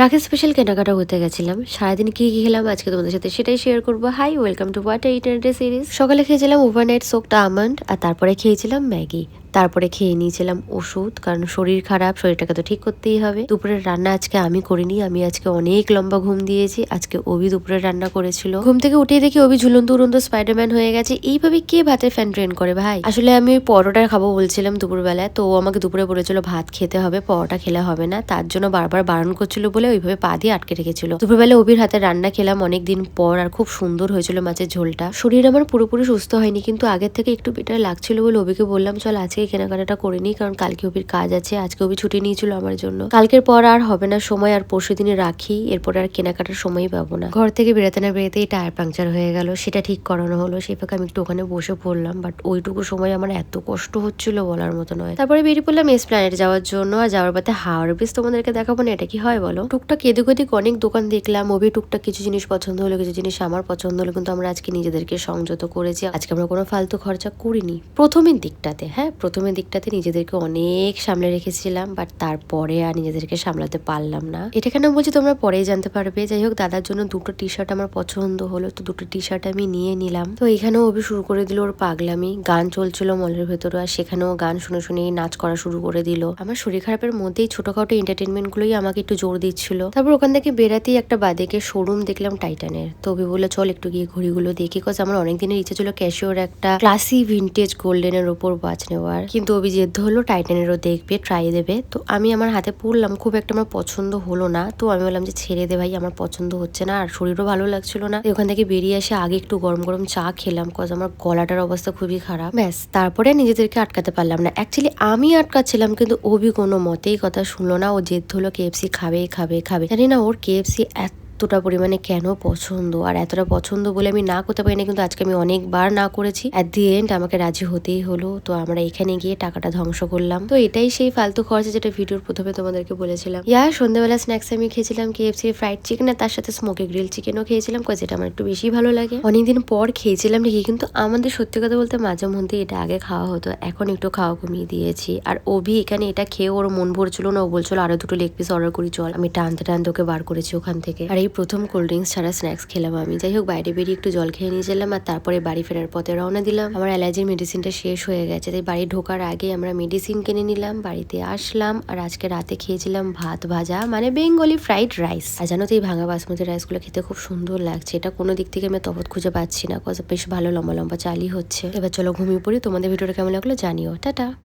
রাখি স্পেশাল কেনাকাটা করতে গেছিলাম। সারাদিন কি কি খেলাম আজকে তোমাদের সাথে সেটাই শেয়ার করবো। Hi, welcome to what internet series. সকালে খেয়েছিলাম ওভারনাইট সোকড আমন্ড, আর তারপরে খেয়েছিলাম ম্যাগি। তারপরে খেয়ে নিয়েছিলাম ওষুধ, কারণ শরীর খারাপ, শরীরটাকে তো ঠিক করতেই হবে। দুপুরের রান্না আজকে আমি করিনি, আমি আজকে অনেক লম্বা ঘুম দিয়েছি। আজকে অভি দুপুরের রান্না করেছিল। ঘুম থেকে উঠে দেখি অভি ঝুলন্ত উড়ন্ত স্পাইডারম্যান হয়ে গেছে। এইভাবে কে ভাতের ফ্যান ট্রেন করে ভাই? আসলে আমি ওই পরোটা খাবো বলছিলাম দুপুরবেলায়, তো ও আমাকে দুপুরে বলেছিল ভাত খেতে হবে, পরোটা খেলে হবে না। তার জন্য বারবার বারণ করছিল বলে ওইভাবে পা দিয়ে আটকে রেখেছিল। দুপুরবেলা অভির হাতে রান্না খেলাম অনেকদিন পর, আর খুব সুন্দর হয়েছিল মাছের ঝোলটা। শরীর আমার পুরোপুরি সুস্থ হয়নি, কিন্তু আগের থেকে একটু বেটার লাগছিল বলে অভিকে বললাম চল আজকে কেনাকাটাটা করে নিই, কারণ কালকে অভির কাজ আছে। আজকে অভি ছুটি নিয়েছিল আমার জন্য। কালকের পর আর হবে না সময়, আর পরশু দিনে রাখি, এরপর আর কেনাকাটার সময়ই পাবো না। ঘর থেকে বেরোতে না বেরোতেই টায়ার পাংচার হয়ে গেল, সেটা ঠিক করানো হলো। সেই ফাঁকে আমি একটু ওখানে বসে পড়লাম, বাট ওইটুকু সময় আমার এত কষ্ট হচ্ছিল বলার মতো নয়। তারপরে বেরিয়ে পড়লাম এসপ্ল্যানেড যাওয়ার জন্য, আর যাওয়ার পথে হাওড় ব্রিজ তোমাদেরকে দেখাবো না, এটা কি হয় বলো। টুকটাক এদিক ওদিক অনেক দোকান দেখলাম, অভি টুকটাক কিছু জিনিস পছন্দ হলো, কিছু জিনিস আমার পছন্দ হলো, কিন্তু আমরা আজকে নিজেদেরকে সংযত করেছি। আজকে আমরা কোনো ফালতু খরচা করিনি প্রথমের দিকটাতে। হ্যাঁ, প্রথমের দিকটাতে নিজেদেরকে অনেক সামলে রেখেছিলাম, বাট তারপরে আর নিজেদেরকে সামলাতে পারলাম না। এটা কেন বলছি তোমরা পরেই জানতে পারবে। যাই হোক, দাদার জন্য দুটো টি শার্ট আমার পছন্দ হলো, তো দুটো টি শার্ট আমি নিয়ে নিলাম। তো এখানেও অভি শুরু করে দিল ওর পাগলামি। গান চলছিল মলের ভেতরে, আর সেখানেও গান শুনে শুনে নাচ করা শুরু করে দিল। আমার শরীর খারাপের মধ্যেই ছোটখাটো এন্টারটেনমেন্ট গুলোই আমাকে একটু জোর দিচ্ছিল। তারপর ওখান থেকে বেরাতেই একটা বাদেকে শোরুম দেখলাম টাইটানের। তো অভি বললো চল একটু গিয়ে ঘড়িগুলো দেখি, কজ আমার অনেকদিনের ইচ্ছা ছিল ক্যাশিওর একটা ক্লাসি ভিন্টেজ গোল্ডেনের ওপর ওয়াচ নেওয়ার, কিন্তু অভি জেদ হলো টাইটানেরও দেখবে, ট্রাই দেবে। তো আমি আমার হাতে পড়লাম, খুব একটা আমার পছন্দ হলো না। তো আমি বললাম যে ছেড়ে দে ভাই, আমার পছন্দ হচ্ছে না, আর শরীরও ভালো লাগছিল না। ওখান থেকে বেরিয়ে এসে আগে একটু গরম গরম চা খেলাম, কজ আমার গলাটার অবস্থা খুবই খারাপ। ব্যাস, তারপরে নিজেদেরকে আটকাতে পারলাম না। অ্যাকচুয়ালি আমি আটকাচ্ছিলাম, কিন্তু অভি কোনো মতেই কথা শুনলো না। ও জেদ হলো কেএফসি খাবে খাবে খাবে। জানি না ওর কেএফসি এতটা পরিমাণে কেন পছন্দ, আর এতটা পছন্দ বলে আমি না করতে পারি না, কিন্তু আজকে আমি অনেকবার না করেছি। অ্যাট দি এন্ড আমাকে রাজি হতেই হলো। তো আমরা এখানে গিয়ে টাকাটা ধ্বংস করলাম। তো এটাই সেই ফালতু খরচা যেটা ভিডিওর প্রথমে তোমাদেরকে বলেছিলাম। সন্ধ্যাবেলা স্ন্যাক্স আমি খেয়েছিলাম কেএফসি ফ্রাইড চিকেন, আর তার সাথে স্মোকি গ্রিল চিকেনও খেয়েছিলাম, যেটা আমার একটু বেশি ভালো লাগে। অনেকদিন পর খেয়েছিলাম ঠিকই, কিন্তু আমাদের সত্যি কথা বলতে মাঝে মধ্যে এটা আগে খাওয়া হতো, এখন একটু খাওয়া কমিয়ে দিয়েছি। আর অভি এখানে এটা খেয়ে ওর মন ভরছিল না, ও বলছিল আরো দুটো লেগ পিস অর্ডার করি চল। আমি টানতে টানতে ওকে বার করেছি ওখান থেকে। আর এই প্রথম কোল্ড ড্রিঙ্কস ছাড়া স্ন্যাক্স খেলাম আমি। যাই হোক, বাইরে বেরিয়ে একটু জল খেয়ে নিয়েছিলাম, আর তারপরে বাড়ি ফেরার পথে রওনা দিলাম। আমার অ্যালার্জির মেডিসিনটা শেষ হয়ে গেছে, তাই বাড়ি ঢোকার আগে আমরা মেডিসিন কিনে নিলাম, বাড়িতে আসলাম। আর আজকে রাতে খেয়েছিলাম ভাত ভাজা, মানে বেঙ্গলি ফ্রাইড রাইস। আর জানো তো এই ভাঙা বাসমতি রাইসগুলো খেতে খুব সুন্দর লাগছে। এটা কোনো দিক থেকে আমি তফাৎ খুঁজে পাচ্ছি না, বেশ ভালো লম্বা লম্বা চালই হচ্ছে। এবার চলো ঘুমিয়ে পড়ি। তোমাদের ভিডিওটা কেমন লাগলো জানিও। টাটা।